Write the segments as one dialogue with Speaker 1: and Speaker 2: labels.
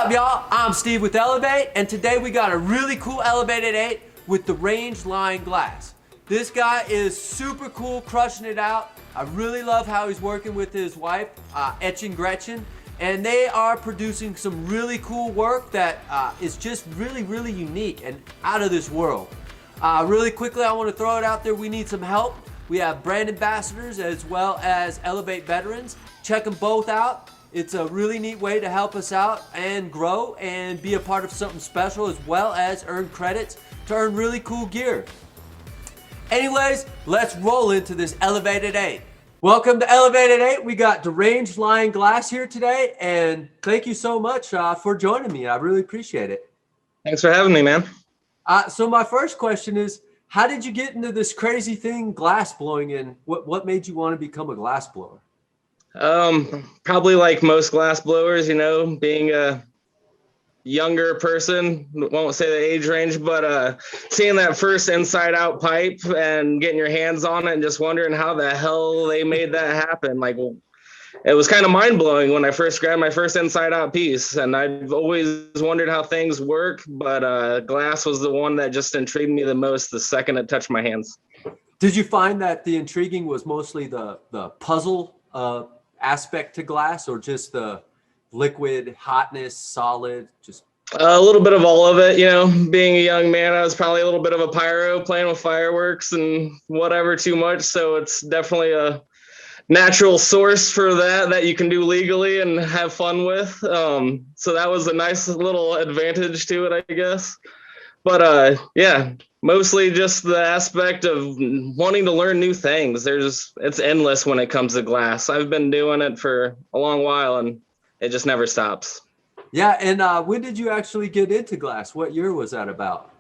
Speaker 1: up, y'all? I'm Steve with Elev8, and today we got a really cool Elev8 with deranged line glass. This guy is super cool, crushing it out. I really love how he's working with his wife, Etching Gretchen, and they are producing some really cool work that is just really unique and out of this world. Really quickly, I want to throw it out there. We need some help. We have brand ambassadors as well as Elev8 veterans. Check them both out. It's a really neat way to help us out and grow and be a part of something special, as well as earn credits to earn really cool gear. Anyways, let's roll into this Elev8. Welcome to Elev8. We got deranged line glass here today, and thank you so much for joining me. I really appreciate it.
Speaker 2: Thanks for having me, man.
Speaker 1: So my first question is, how did you get into this crazy thing, glass blowing, and what made you want to become a glass blower?
Speaker 2: Probably like most glass blowers, you know, being a younger person, won't say the age range, but seeing that first inside out pipe and getting your hands on it and just wondering how the hell they made that happen. Like, it was kind of mind blowing when I first grabbed my first inside out piece, and I've always wondered how things work, but glass was the one that just intrigued me the most the second it touched my hands.
Speaker 1: Did you find that the intriguing was mostly the puzzle aspect to glass, or just the liquid, hotness, solid? Just
Speaker 2: a little bit of all of it, you know. Being a young man, I was probably a little bit of a pyro, playing with fireworks and whatever too much, so it's definitely a natural source for that you can do legally and have fun with. So that was a nice little advantage to it, I guess. But yeah, mostly just the aspect of wanting to learn new things. It's endless when it comes to glass. I've been doing it for a long while and it just never stops.
Speaker 1: Yeah, and when did you actually get into glass? What year was that about?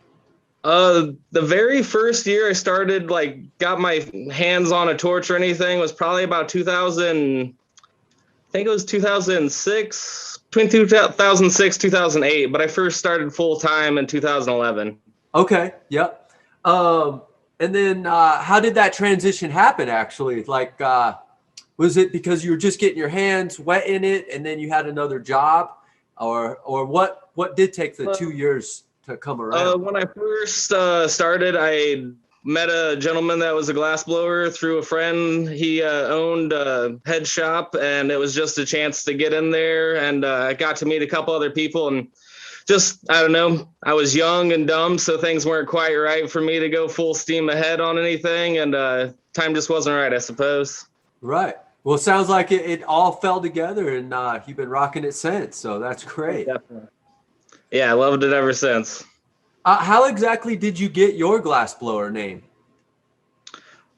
Speaker 2: The very first year I started, got my hands on a torch or anything was probably about 2000, I think it was 2006, between 2006, 2008, but I first started full time in 2011.
Speaker 1: Okay, yep. And then how did that transition happen actually? Was it because you were just getting your hands wet in it and then you had another job, or what did take the 2 years to come around?
Speaker 2: When I first started, I met a gentleman that was a glass blower through a friend. He owned a head shop, and it was just a chance to get in there, and I got to meet a couple other people, and just, I don't know, I was young and dumb, so things weren't quite right for me to go full steam ahead on anything, and time just wasn't right, I suppose.
Speaker 1: Right. Well, it sounds like it all fell together, and you've been rocking it since, so that's great.
Speaker 2: Definitely. Yeah, I loved it ever since.
Speaker 1: How exactly did you get your glass blower name?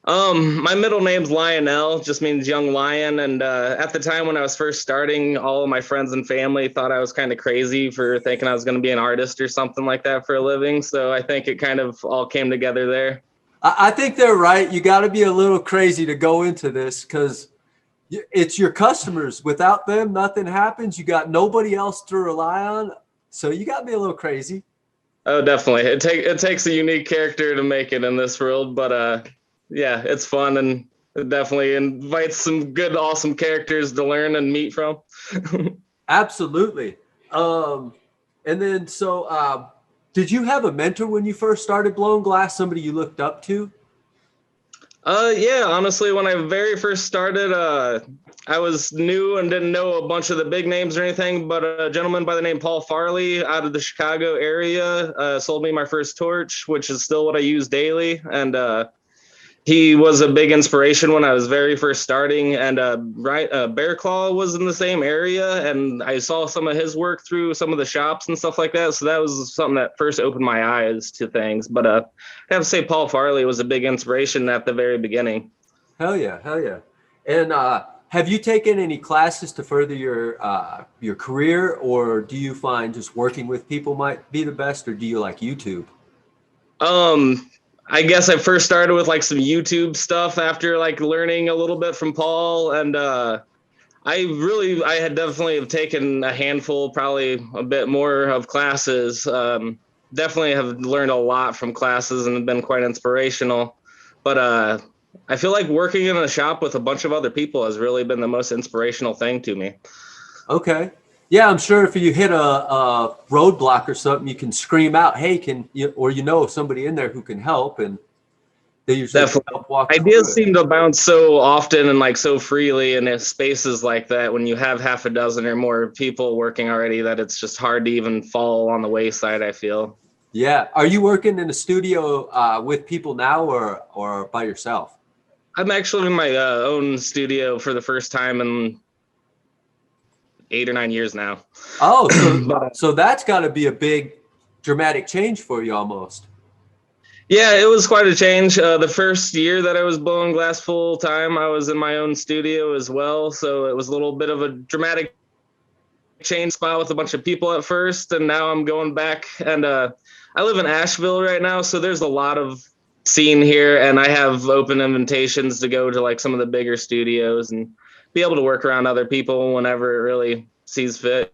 Speaker 2: My middle name's Lionel, just means young lion. And at the time when I was first starting, all of my friends and family thought I was kind of crazy for thinking I was going to be an artist or something like that for a living. So I think it kind of all came together there.
Speaker 1: I think they're right. You got to be a little crazy to go into this because it's your customers. Without them, nothing happens. You got nobody else to rely on. So you got to be a little crazy.
Speaker 2: Oh, definitely. It takes a unique character to make it in this world, but yeah, it's fun, and it definitely invites some good, awesome characters to learn and meet from.
Speaker 1: Absolutely. And then, so did you have a mentor when you first started blowing glass? Somebody you looked up to?
Speaker 2: Yeah, honestly, when I very first started, I was new and didn't know a bunch of the big names or anything, but a gentleman by the name Paul Farley out of the Chicago area sold me my first torch, which is still what I use daily. And he was a big inspiration when I was very first starting. And Bear Claw was in the same area, and I saw some of his work through some of the shops and stuff like that. So that was something that first opened my eyes to things. But I have to say Paul Farley was a big inspiration at the very beginning.
Speaker 1: Hell yeah, hell yeah. And have you taken any classes to further your career, or do you find just working with people might be the best, or do you like YouTube?
Speaker 2: I guess I first started with some YouTube stuff after learning a little bit from Paul, and I had definitely taken a handful, probably a bit more of classes. Definitely have learned a lot from classes and have been quite inspirational. But I feel like working in a shop with a bunch of other people has really been the most inspirational thing to me.
Speaker 1: Okay. Yeah, I'm sure if you hit a roadblock or something, you can scream out, "Hey, can you?" Or somebody in there who can help, and they usually can
Speaker 2: Definitely.
Speaker 1: help walk you through
Speaker 2: Ideas
Speaker 1: it.
Speaker 2: seem to bounce so often and like so freely in spaces like that when you have half a dozen or more people working already that it's just hard to even fall on the wayside, I feel.
Speaker 1: Yeah. Are you working in a studio with people now, or by yourself?
Speaker 2: I'm actually in my own studio for the first time in 8 or 9 years now.
Speaker 1: Oh,
Speaker 2: But
Speaker 1: so that's got to be a big dramatic change for you almost.
Speaker 2: yeah, it was quite a change. The first year that I was blowing glass full time, I was in my own studio as well. So it was a little bit of a dramatic change spot with a bunch of people at first. And now I'm going back. And I live in Asheville right now. So there's a lot of scene here. And I have open invitations to go to like some of the bigger studios and be able to work around other people whenever it really sees fit.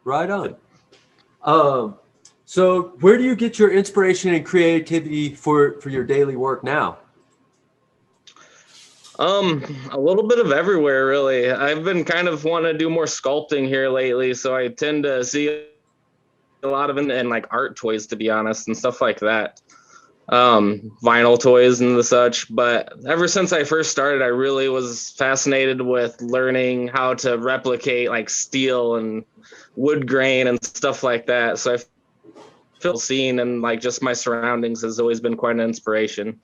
Speaker 1: Right on. Um, so where do you get your inspiration and creativity for your daily work now?
Speaker 2: A little bit of everywhere, really. I've been kind of wanting to do more sculpting here lately, so I tend to see a lot of it in like art toys, to be honest, and stuff like that. Vinyl toys and the such. But ever since I first started, I really was fascinated with learning how to replicate like steel and wood grain and stuff like that. So I feel seen and like just my surroundings has always been quite an inspiration.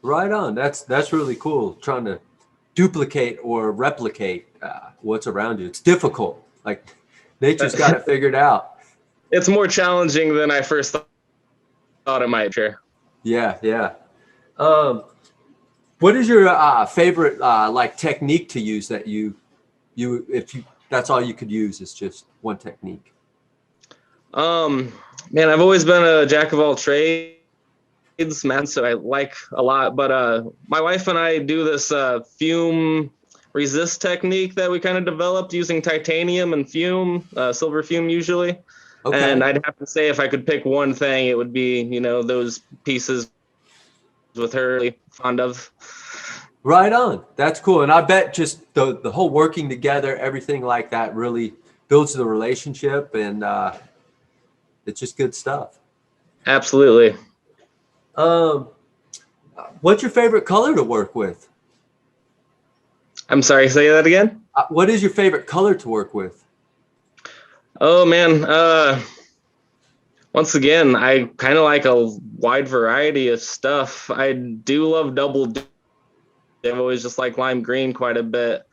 Speaker 1: Right on. That's really cool. Trying to duplicate or replicate what's around you. It's difficult. Like nature's got it figured out.
Speaker 2: It's more challenging than I first thought it might. Sure.
Speaker 1: Yeah, yeah. Um, what is your favorite like technique to use that you if you that's all you could use is just one technique?
Speaker 2: Um, Man, I've always been a jack of all trades, man, so I like a lot. But my wife and I do this fume resist technique that we kind of developed using titanium and fume, silver fume usually. And
Speaker 1: Okay.
Speaker 2: I'd have to say if I could pick one thing, it would be, those pieces with her really fond of.
Speaker 1: Right on. That's cool. And I bet just the whole working together, everything like that really builds the relationship and it's just good stuff.
Speaker 2: Absolutely.
Speaker 1: Um, what's your favorite color to work with?
Speaker 2: I'm sorry, say that again.
Speaker 1: What is your favorite color to work with?
Speaker 2: Oh man, once again, I kind of like a wide variety of stuff. I do love double D. I've always just liked lime green quite a bit.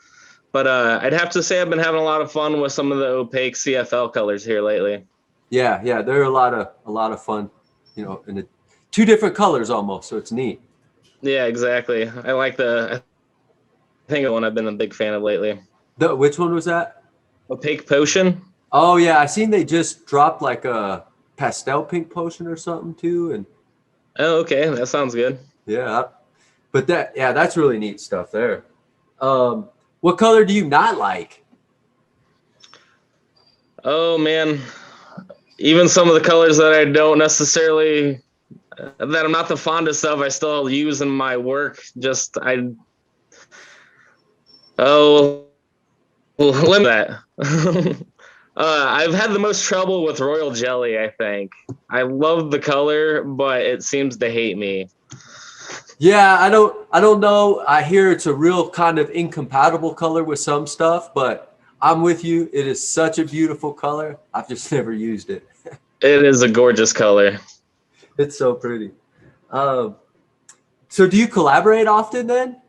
Speaker 2: But I'd have to say I've been having a lot of fun with some of the opaque CFL colors here lately.
Speaker 1: Yeah, yeah, they're a lot of fun, in two different colors almost, so it's neat.
Speaker 2: Yeah, exactly. I think the one I've been a big fan of lately.
Speaker 1: Which one was that?
Speaker 2: Opaque Potion.
Speaker 1: Oh yeah, I seen they just dropped like a pastel pink potion or something too, and
Speaker 2: Oh, okay. That sounds good.
Speaker 1: yeah, but that's really neat stuff there. Um, what color do you not like?
Speaker 2: Oh, man. Even some of the colors that I don't necessarily, that I'm not the fondest of, I still use in my work. Oh, limit that. I've had the most trouble with royal jelly, I think. I love the color, but it seems to hate me.
Speaker 1: Yeah, I don't know. I hear it's a real kind of incompatible color with some stuff, but I'm with you. It is such a beautiful color. I've just never used it.
Speaker 2: It is a gorgeous color.
Speaker 1: It's so pretty. Um, so do you collaborate often then?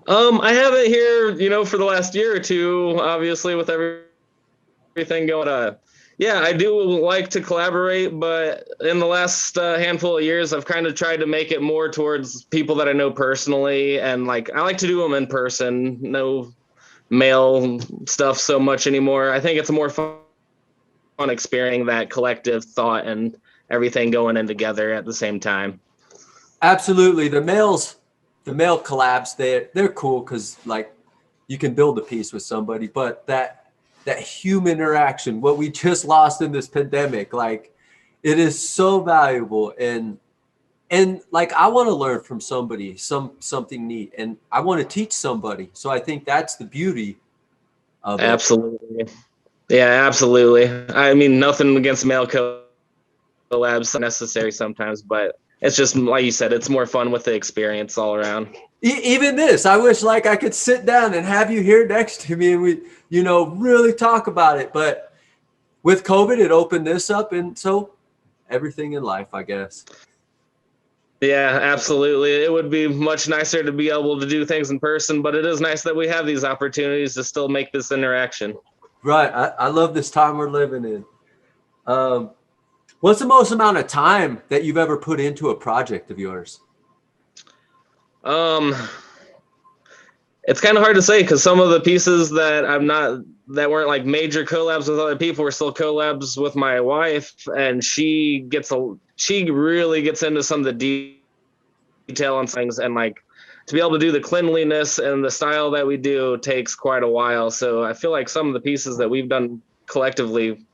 Speaker 2: I have it here, for the last year or two, obviously with everything going on. Yeah, I do like to collaborate, but in the last handful of years, I've kind of tried to make it more towards people that I know personally. And like, I like to do them in person, no mail stuff so much anymore. I think it's more fun experiencing that collective thought and everything going in together at the same time.
Speaker 1: Absolutely. The mail collabs, they're cool because like you can build a piece with somebody, but that human interaction, what we just lost in this pandemic, like it is so valuable and like I want to learn from somebody something neat and I want to teach somebody. So I think that's the beauty of it.
Speaker 2: Absolutely. Yeah, absolutely. I mean, nothing against male collabs necessary sometimes, but it's just like you said, it's more fun with the experience all around.
Speaker 1: Even this, I wish like I could sit down and have you here next to me and we, really talk about it. But with COVID, it opened this up, and so everything in life, I guess.
Speaker 2: Yeah, absolutely. It would be much nicer to be able to do things in person, but it is nice that we have these opportunities to still make this interaction.
Speaker 1: Right. I love this time we're living in. Um, what's the most amount of time that you've ever put into a project of yours?
Speaker 2: Um, it's kind of hard to say because some of the pieces that weren't like major collabs with other people were still collabs with my wife, and she really gets into some of the detail on things, and like to be able to do the cleanliness and the style that we do takes quite a while. So I feel like some of the pieces that we've done collectively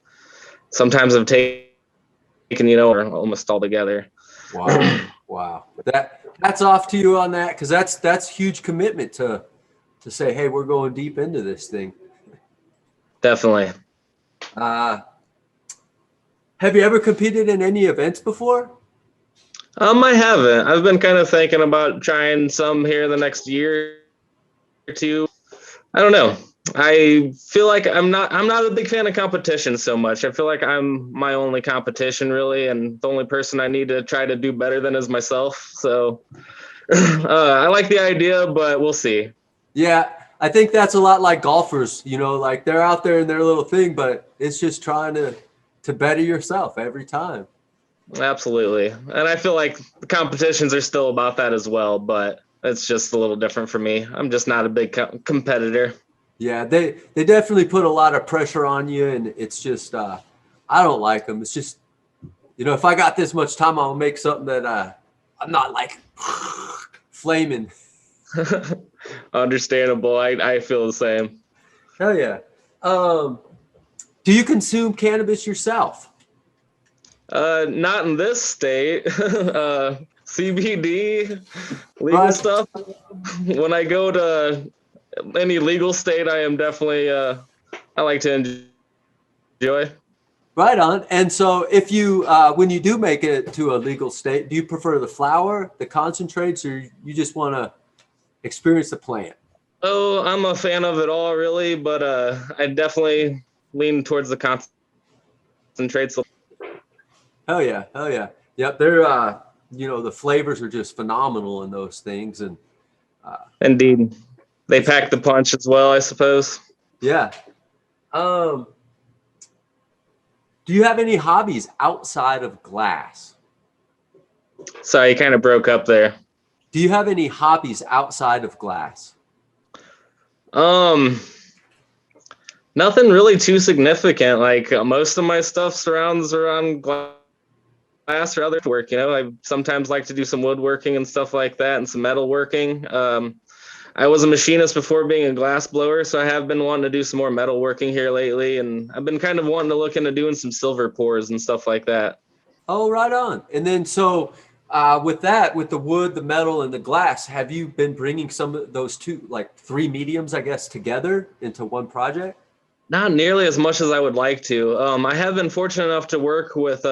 Speaker 2: sometimes have taken, almost all together.
Speaker 1: Wow. Wow. That's off to you on that, because that's huge commitment to say, hey, we're going deep into this thing.
Speaker 2: Definitely.
Speaker 1: Have you ever competed in any events before?
Speaker 2: I haven't. I've been kind of thinking about trying some here in the next year or two. I don't know. I feel like I'm not a big fan of competition so much. I feel like I'm my only competition really, and the only person I need to try to do better than is myself. So I like the idea, but we'll see.
Speaker 1: Yeah, I think that's a lot like golfers, like they're out there in their little thing, but it's just trying to better yourself every time.
Speaker 2: Absolutely. And I feel like the competitions are still about that as well, but it's just a little different for me. I'm just not a big competitor.
Speaker 1: Yeah, they definitely put a lot of pressure on you, and it's just I don't like them. It's just if I got this much time, I'll make something that I'm not like flaming.
Speaker 2: Understandable. I feel the same.
Speaker 1: Hell yeah. Do you consume cannabis yourself?
Speaker 2: Not in this state. CBD, legal
Speaker 1: Right.
Speaker 2: stuff. When I go to any legal state, I am definitely I like to enjoy.
Speaker 1: Right on. And so if you when you do make it to a legal state, do you prefer the flower, the concentrates, or you just want to experience the plant?
Speaker 2: Oh, I'm a fan of it all, really, but I definitely lean towards the concentrates.
Speaker 1: Hell yeah, hell yeah. Yep, they're the flavors are just phenomenal in those things, and
Speaker 2: Indeed, they pack the punch as well, I suppose.
Speaker 1: yeah. Do you have any hobbies outside of glass?
Speaker 2: Sorry, you kind of broke up there.
Speaker 1: Do you have any hobbies outside of glass?
Speaker 2: Nothing really too significant. Like most of my stuff surrounds around glass or other work. I sometimes like to do some woodworking and stuff like that, and some metalworking. I was a machinist before being a glass blower, so I have been wanting to do some more metalworking here lately, and I've been kind of wanting to look into doing some silver pours and stuff like that.
Speaker 1: Oh, right on. And then so with the wood, the metal, and the glass, have you been bringing some of those three mediums, I guess, together into one project?
Speaker 2: Not nearly as much as I would like to. I have been fortunate enough to work with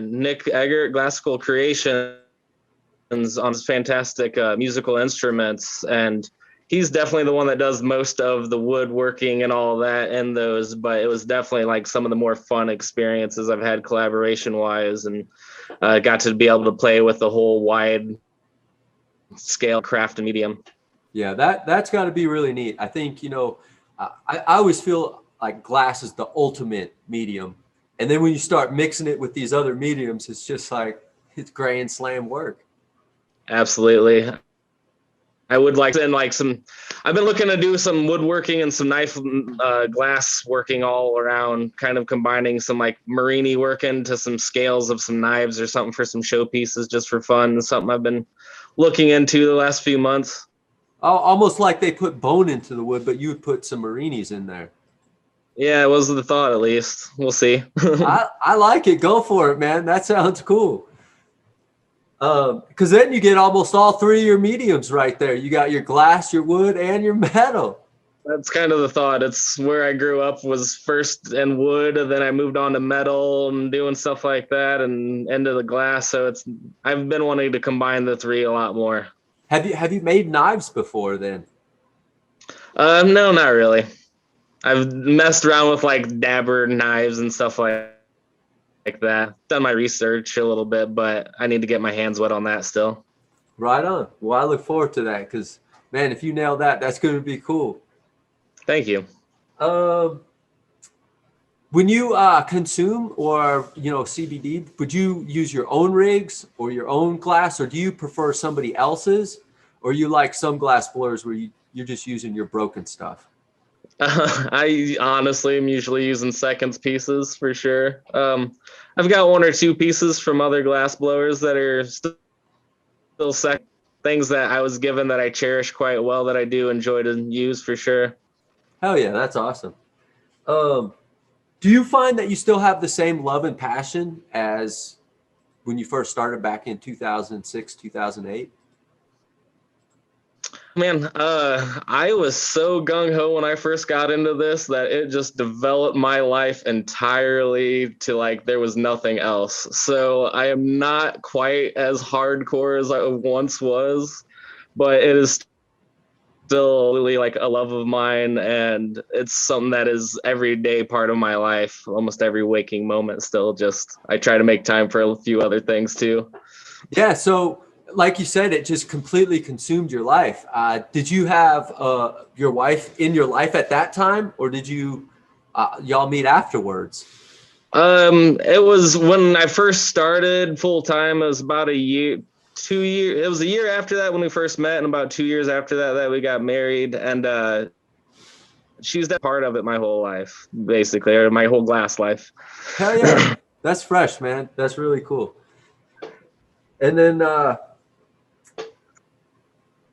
Speaker 2: Nick Eggert, Classical Creations, on his fantastic musical instruments, and he's definitely the one that does most of the woodworking and all that in those. But it was definitely like some of the more fun experiences I've had collaboration wise, and got to be able to play with the whole wide scale craft and medium.
Speaker 1: Yeah, that's got to be really neat. I think I always feel like glass is the ultimate medium, and then when you start mixing it with these other mediums, it's just like it's grand slam work.
Speaker 2: Absolutely. I would like to, and I've been looking to do some woodworking and some knife glass working all around, kind of combining some like marini work into some scales of some knives or something for some showpieces just for fun. Something I've been looking into the last few months.
Speaker 1: Almost like they put bone into the wood, but you would put some marinis in there.
Speaker 2: Yeah, it was the thought, at least. We'll see.
Speaker 1: I like it. Go for it, man. That sounds cool. Because then you get almost all three of your mediums right there. You got your glass, your wood, and your metal.
Speaker 2: That's kind of the thought. It's where I grew up was first in wood, and then I moved on to metal and doing stuff like that and into the glass. So I've been wanting to combine the three a lot more.
Speaker 1: Have you made knives before then?
Speaker 2: No, not really. I've messed around with like dabber knives and stuff like that. Done my research a little bit, but I need to get my hands wet on that still.
Speaker 1: Right on. Well, I look forward to that because, man, if you nail that, that's going to be cool.
Speaker 2: Thank you.
Speaker 1: Um, when you consume or CBD, would you use your own rigs or your own glass, or do you prefer somebody else's, or you like some glass blurs where you're just using your broken stuff?
Speaker 2: I honestly am usually using seconds pieces for sure. I've got one or two pieces from other glass blowers that are still second things that I was given that I cherish quite well that I do enjoy to use for sure.
Speaker 1: Hell yeah, that's awesome. Um, do you find that you still have the same love and passion as when you first started back in 2006, 2008?
Speaker 2: Man, I was so gung ho when I first got into this that it just developed my life entirely to like there was nothing else. So I am not quite as hardcore as I once was, but it is still really like a love of mine, and it's something that is everyday part of my life, almost every waking moment. Still, just I try to make time for a few other things too.
Speaker 1: Yeah, so like you said, it just completely consumed your life. Did you have your wife in your life at that time, or did y'all meet afterwards?
Speaker 2: It was when I first started full time. It was about a year, 2 years. It was a year after that when we first met, and about 2 years after that we got married. And she's that part of it my whole life, basically, or my whole glass life.
Speaker 1: Hell yeah, that's fresh, man. That's really cool. And then,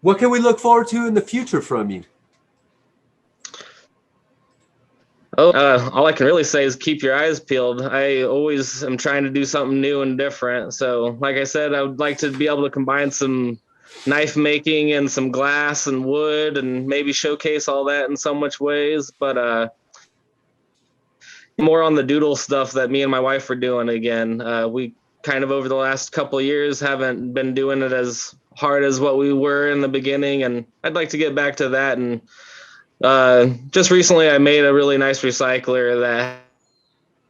Speaker 1: what can we look forward to in the future from you?
Speaker 2: Oh, all I can really say is keep your eyes peeled. I always am trying to do something new and different. So, like I said, I would like to be able to combine some knife making and some glass and wood and maybe showcase all that in so much ways. But more on the doodle stuff that me and my wife are doing again. We kind of over the last couple of years haven't been doing it as hard as what we were in the beginning, and I'd like to get back to that. And just recently I made a really nice recycler that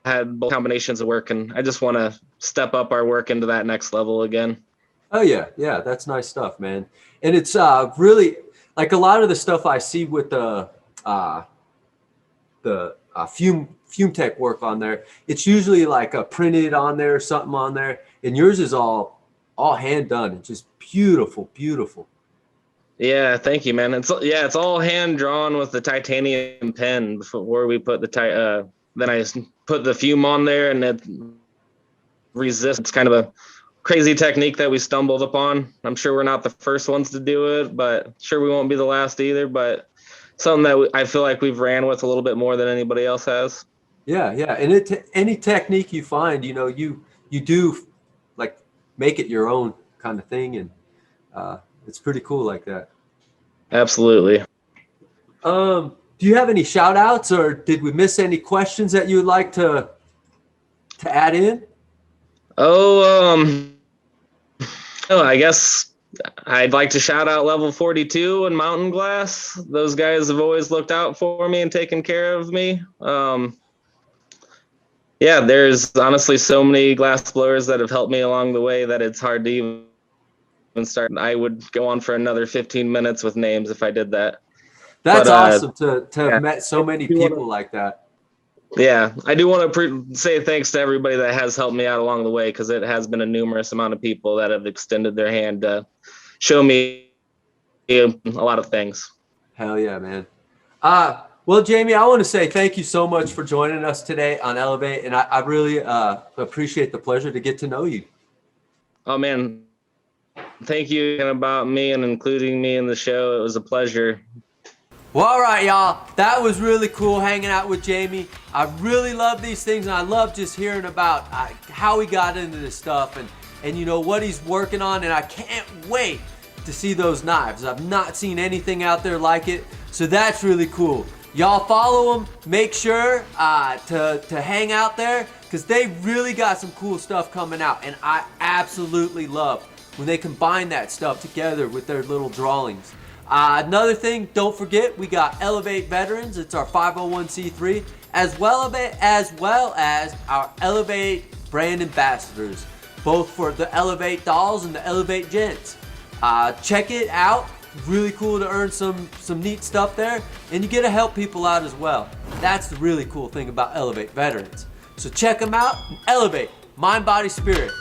Speaker 2: had both combinations of work, and I just want to step up our work into that next level again.
Speaker 1: Oh yeah, yeah, that's nice stuff, man. And it's really like a lot of the stuff I see with the fume tech work on there. It's usually like a printed on there, something on there, and yours is all hand done. It's just beautiful, beautiful.
Speaker 2: Yeah, thank you, man. It's all hand drawn with the titanium pen before we put then I just put the fume on there, and it resists. It's kind of a crazy technique that we stumbled upon. I'm sure we're not the first ones to do it, but sure we won't be the last either. But something that I feel like we've ran with a little bit more than anybody else has.
Speaker 1: Yeah, yeah. And any technique you find, you do like make it your own kind of thing, and it's pretty cool like that.
Speaker 2: Absolutely.
Speaker 1: Do you have any shout outs, or did we miss any questions that you would like to add in?
Speaker 2: Oh, I guess I'd like to shout out Level 42 and Mountain Glass. Those guys have always looked out for me and taken care of me. Yeah, there's honestly so many glass blowers that have helped me along the way that it's hard to even start. I would go on for another 15 minutes with names if I did that.
Speaker 1: That's awesome to
Speaker 2: yeah,
Speaker 1: have met so many people like that.
Speaker 2: Yeah, I do want to say thanks to everybody that has helped me out along the way, because it has been a numerous amount of people that have extended their hand to show me a lot of things.
Speaker 1: Hell yeah, man. Well, Jamie, I want to say thank you so much for joining us today on Elev8, and I really appreciate the pleasure to get to know you.
Speaker 2: Oh, man. Thank you about me and including me in the show. It was a pleasure.
Speaker 1: Well, all right, y'all. That was really cool hanging out with Jamie. I really love these things, and I love just hearing about how he got into this stuff and what he's working on, and I can't wait to see those knives. I've not seen anything out there like it, so that's really cool. Y'all follow them, make sure to hang out there, because they really got some cool stuff coming out, and I absolutely love when they combine that stuff together with their little drawings. Another thing, don't forget, we got Elev8 Veterans. It's our 501c3, as well as our Elev8 brand ambassadors, both for the Elev8 dolls and the Elev8 gents. Check it out. Really cool to earn some neat stuff there, and you get to help people out as well. That's the really cool thing about Elev8 Veterans. So check them out. Elev8, mind, body, spirit.